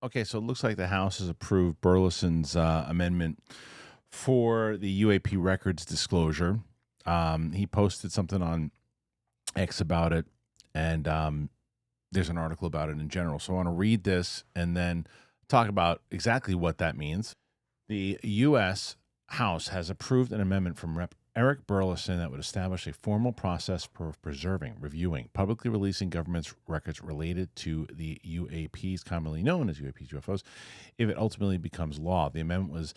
Okay, so it looks like the House has approved Burlison's amendment for the UAP records disclosure. He posted something on X about it, and there's an article about it in general. So I want to read this and then talk about exactly what that means. The U.S. House has approved an amendment from Rep. Eric Burlison that would establish a formal process for preserving, reviewing, publicly releasing government's records related to the UAPs, commonly known as UAPs, UFOs, if it ultimately becomes law. The amendment was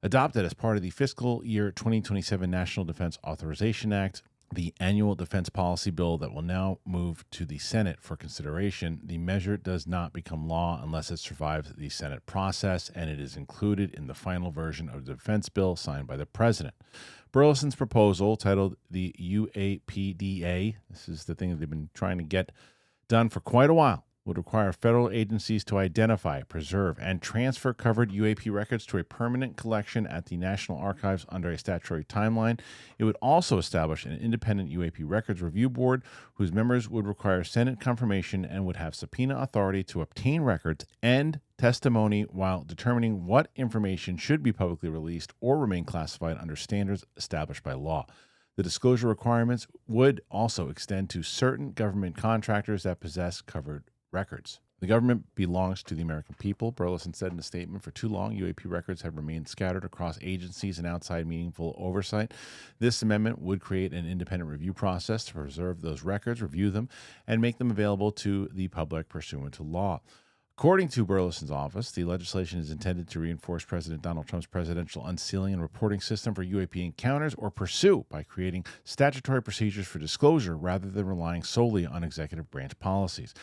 adopted as part of the fiscal year 2027 National Defense Authorization Act, the annual defense policy bill that will now move to the Senate for consideration. The measure does not become law unless it survives the Senate process, and it is included in the final version of the defense bill signed by the president. Burlison's proposal, titled the UAPDA, this is the thing that they've been trying to get done for quite a while, would require federal agencies to identify, preserve, and transfer covered UAP records to a permanent collection at the National Archives under a statutory timeline. It would also establish an independent UAP records review board whose members would require Senate confirmation and would have subpoena authority to obtain records and testimony while determining what information should be publicly released or remain classified under standards established by law. The disclosure requirements would also extend to certain government contractors that possess covered records. The government belongs to the American people, Burlison said in a statement. For too long, UAP records have remained scattered across agencies and outside meaningful oversight. This amendment would create an independent review process to preserve those records, review them, and make them available to the public pursuant to law. According to Burlison's office, the legislation is intended to reinforce President Donald Trump's presidential unsealing and reporting system for UAP encounters or pursue by creating statutory procedures for disclosure rather than relying solely on executive branch policies.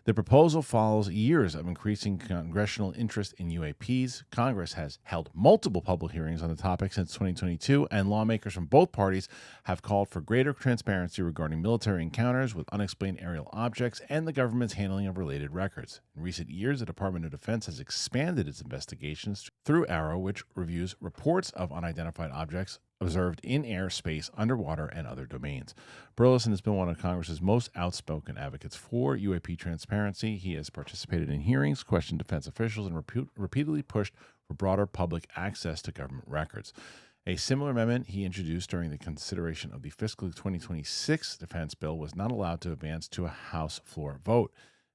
The proposal follows years of increasing congressional interest in UAPs. Congress has held multiple public hearings on the topic since 2022, and lawmakers from both parties have called for greater transparency regarding military encounters with unexplained aerial objects and the government's handling of related records. In recent years, the Department of Defense has expanded its investigations through ARROW, which reviews reports of unidentified objects observed in air, space, underwater, and other domains. Burlison has been one of Congress's most outspoken advocates for UAP transparency. He has participated in hearings, questioned defense officials, and repeatedly pushed for broader public access to government records. A similar amendment he introduced during the consideration of the fiscal 2026 defense bill was not allowed to advance to a House floor vote.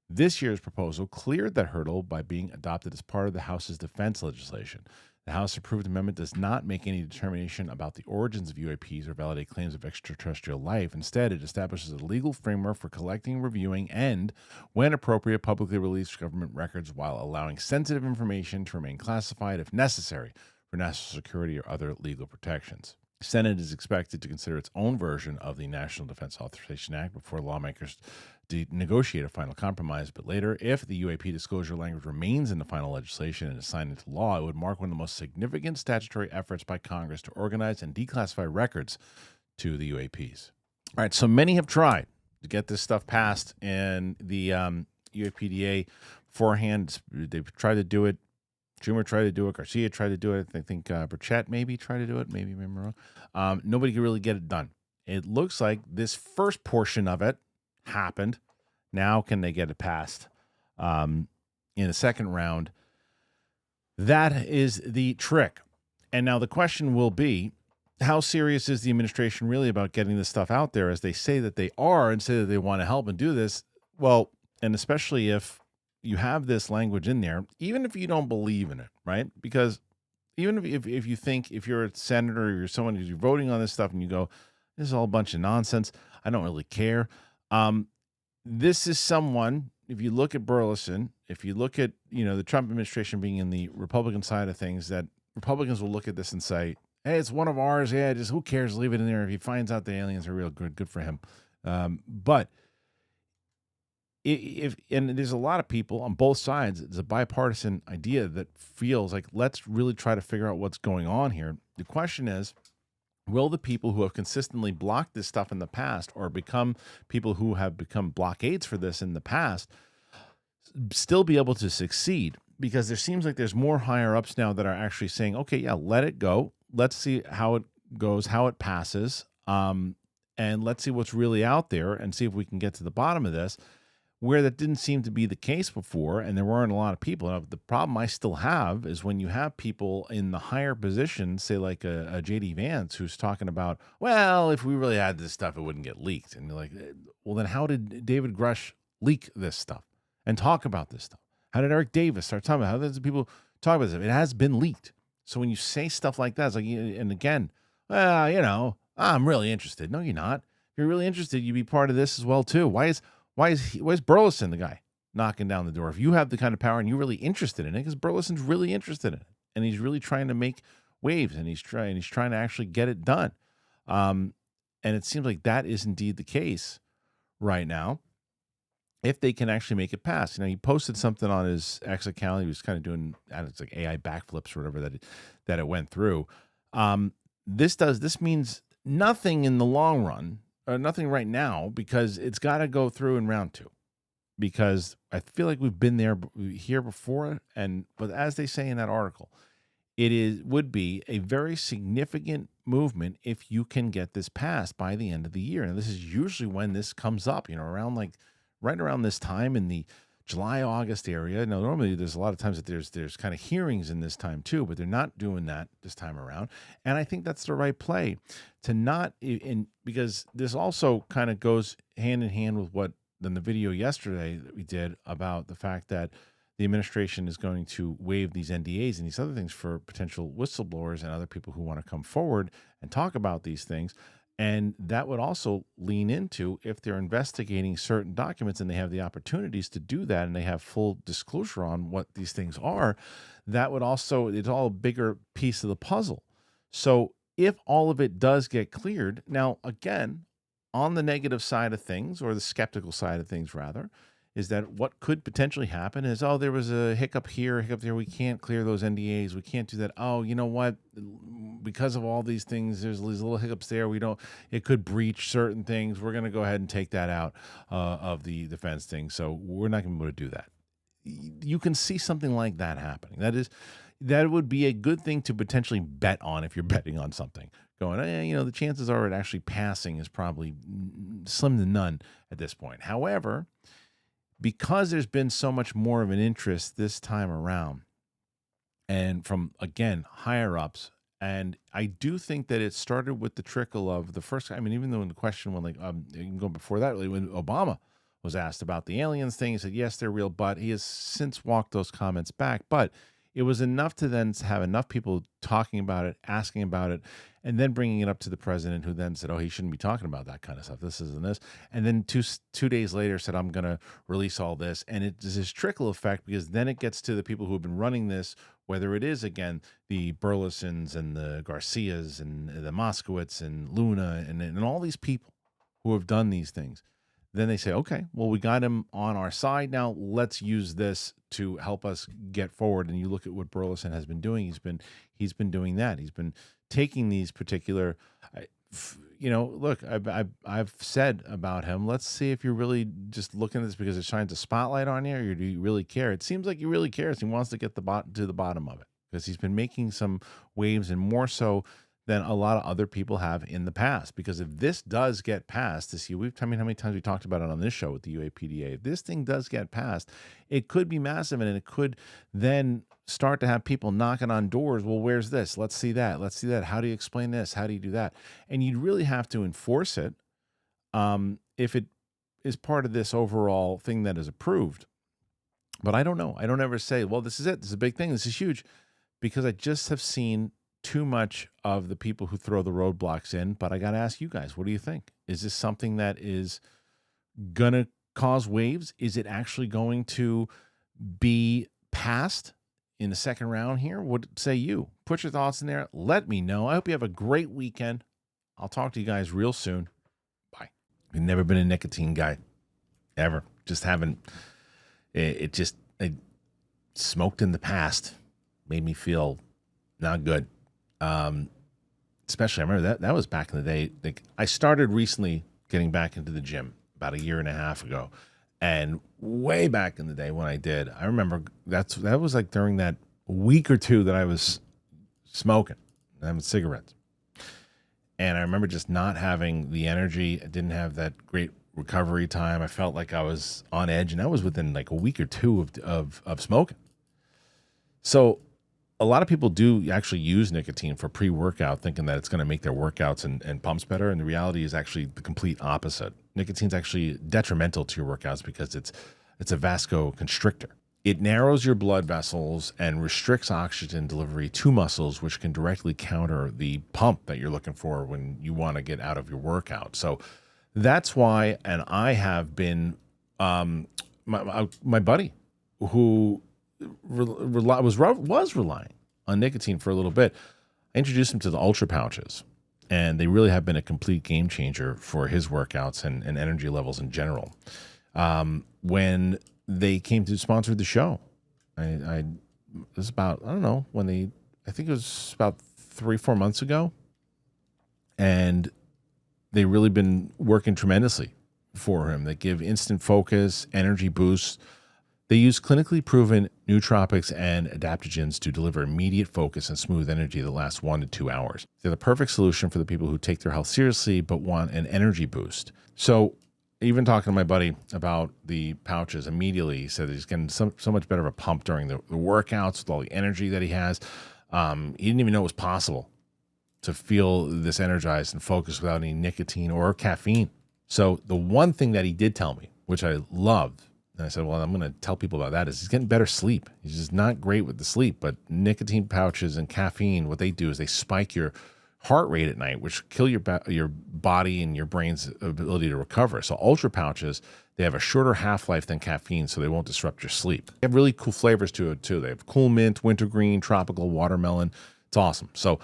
This year's proposal cleared that hurdle by being adopted as part of the House's defense legislation. The House-approved amendment does not make any determination about the origins of UAPs or validate claims of extraterrestrial life. Instead, it establishes a legal framework for collecting, reviewing, and, when appropriate, publicly release government records while allowing sensitive information to remain classified if necessary for national security or other legal protections. The Senate is expected to consider its own version of the National Defense Authorization Act before lawmakers negotiate a final compromise. But later, if the UAP disclosure language remains in the final legislation and is signed into law, it would mark one of the most significant statutory efforts by Congress to organize and declassify records to the UAPs. All right, so many have tried to get this stuff passed, and the UAPDA beforehand, they've tried to do it. Schumer tried to do it. Garcia tried to do it. I think Burchett maybe tried to do it. Maybe I'm wrong. Nobody could really get it done. It looks like this first portion of it happened. Now can they get it passed in the second round? That is the trick. And now the question will be, how serious is the administration really about getting this stuff out there, as they say that they are and say that they want to help and do this? Well, and especially if you have this language in there, even if you don't believe in it, right? Because even if you think, if you're a senator or you're someone who's voting on this stuff and you go, this is all a bunch of nonsense, I don't really care. This is someone, if you look at Burlison, if you look at, the Trump administration being in the Republican side of things, that Republicans will look at this and say, hey, it's one of ours. Yeah, just who cares? Leave it in there. If he finds out the aliens are real, good for him. But and there's a lot of people on both sides, it's a bipartisan idea that feels like, let's really try to figure out what's going on here. The question is, will the people who have consistently blocked this stuff in the past, or become people who have become blockades for this in the past, still be able to succeed? Because there seems like there's more higher ups now that are actually saying, okay, yeah, let it go. Let's see how it goes, how it passes. And let's see what's really out there and see if we can get to the bottom of this. where that didn't seem to be the case before, and there weren't a lot of people. Now, the problem I still have is when you have people in the higher positions, say like a JD Vance, who's talking about, well, if we really had this stuff, it wouldn't get leaked. And you're like, well, then how did David Grush leak this stuff and talk about this stuff? How did Eric Davis start talking about it? How did people talk about this? It has been leaked. So when you say stuff like that, it's like, and again, well, I'm really interested. No, you're not. If you're really interested, you'd be part of this as well too. Why is Burlison the guy knocking down the door? If you have the kind of power and you're really interested in it, because Burlison's really interested in it, and he's really trying to make waves, and he's trying to actually get it done. And it seems like that is indeed the case right now. If they can actually make it pass, he posted something on his X account. He was kind of doing, it's like AI backflips or whatever that it went through. This means nothing in the long run. Nothing right now, because it's got to go through in round 2, because I feel like we've been here before. But as they say in that article, would be a very significant movement if you can get this passed by the end of the year. And this is usually when this comes up, around right around this time in the July, August area. Now, normally there's a lot of times that there's kind of hearings in this time too, but they're not doing that this time around. And I think that's the right play to not because this also kind of goes hand in hand with what then the video yesterday that we did about the fact that the administration is going to waive these NDAs and these other things for potential whistleblowers and other people who want to come forward and talk about these things. And that would also lean into, if they're investigating certain documents and they have the opportunities to do that and they have full disclosure on what these things are, that would also, it's all a bigger piece of the puzzle. So if all of it does get cleared, now again, on the negative side of things, or the skeptical side of things rather, is that what could potentially happen is, there was a hiccup here, hiccup there. We can't clear those NDAs. We can't do that. Oh, you know what? Because of all these things, there's these little hiccups there. It could breach certain things. We're going to go ahead and take that out of the defense thing. So we're not going to be able to do that. You can see something like that happening. That would be a good thing to potentially bet on if you're betting on something. Going, the chances are it actually passing is probably slim to none at this point. However, because there's been so much more of an interest this time around, and from, again, higher ups, and I do think that it started with the trickle of the first, even though in the question when you can go before that, really, when Obama was asked about the aliens thing, he said, yes, they're real, but he has since walked those comments back. But it was enough to then have enough people talking about it, asking about it, and then bringing it up to the president, who then said, he shouldn't be talking about that kind of stuff. This isn't this. And then two days later said, I'm going to release all this. And it's this trickle effect, because then it gets to the people who have been running this, whether it is, again, the Burlisons and the Garcias and the Moskowitz and Luna and all these people who have done these things. Then they say, okay, well, we got him on our side. Now let's use this to help us get forward. And you look at what Burlison has been doing. He's been doing that. He's been taking these particular, look, I've said about him, let's see if you're really just looking at this because it shines a spotlight on you, or do you really care? It seems like he really cares. He wants to get to the bottom of it, because he's been making some waves, and more so than a lot of other people have in the past. Because if this does get passed this year, how many times we talked about it on this show with the UAPDA, if this thing does get passed, it could be massive, and it could then start to have people knocking on doors. Well, where's this? Let's see that. Let's see that. How do you explain this? How do you do that? And you'd really have to enforce it if it is part of this overall thing that is approved. But I don't know. I don't ever say, well, this is it. This is a big thing. This is huge. Because I just have seen too much of the people who throw the roadblocks in. But I got to ask you guys, what do you think? Is this something that is going to cause waves? Is it actually going to be passed in the second round here? What say you? Put your thoughts in there. Let me know. I hope you have a great weekend. I'll talk to you guys real soon. Bye. I've never been a nicotine guy, ever. Just haven't. I smoked in the past. Made me feel not good. Especially, I remember that was back in the day. I started recently getting back into the gym about a year and a half ago. And way back in the day when I did, I remember that was like during that week or two that I was smoking, having cigarettes. And I remember just not having the energy. I didn't have that great recovery time. I felt like I was on edge, and that was within like a week or two of smoking. So a lot of people do actually use nicotine for pre-workout, thinking that it's going to make their workouts and pumps better. And the reality is actually the complete opposite. Nicotine's actually detrimental to your workouts because it's a vasoconstrictor. It narrows your blood vessels and restricts oxygen delivery to muscles, which can directly counter the pump that you're looking for when you want to get out of your workout. So that's why, and I have been, my buddy who was relying on nicotine for a little bit, I introduced him to the Ultra pouches, and they really have been a complete game changer for his workouts and energy levels in general. When they came to sponsor the show, it was about, I don't know, I think it was about 3-4 months ago, and they've really been working tremendously for him. They give instant focus, energy boosts. They use clinically proven nootropics and adaptogens to deliver immediate focus and smooth energy that lasts 1 to 2 hours. They're the perfect solution for the people who take their health seriously but want an energy boost. So even talking to my buddy about the pouches, immediately he said he's getting so much better of a pump during the workouts with all the energy that he has. He didn't even know it was possible to feel this energized and focused without any nicotine or caffeine. So the one thing that he did tell me, which I loved, and I said, well, I'm going to tell people about that, is he's getting better sleep. He's just not great with the sleep, but nicotine pouches and caffeine, what they do is they spike your heart rate at night, which kill your body and your brain's ability to recover. So Ultra pouches, they have a shorter half-life than caffeine, so they won't disrupt your sleep. They have really cool flavors to it, too. They have cool mint, wintergreen, tropical, watermelon. It's awesome. So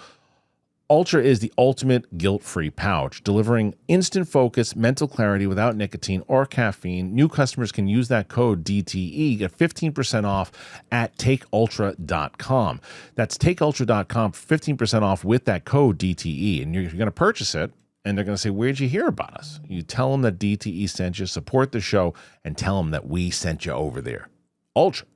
Ultra is the ultimate guilt-free pouch, delivering instant focus, mental clarity without nicotine or caffeine. New customers can use that code DTE, get 15% off at takeultra.com. That's takeultra.com for 15% off with that code DTE. And you're going to purchase it, and they're going to say, where'd you hear about us? You tell them that DTE sent you, support the show, and tell them that we sent you over there. Ultra.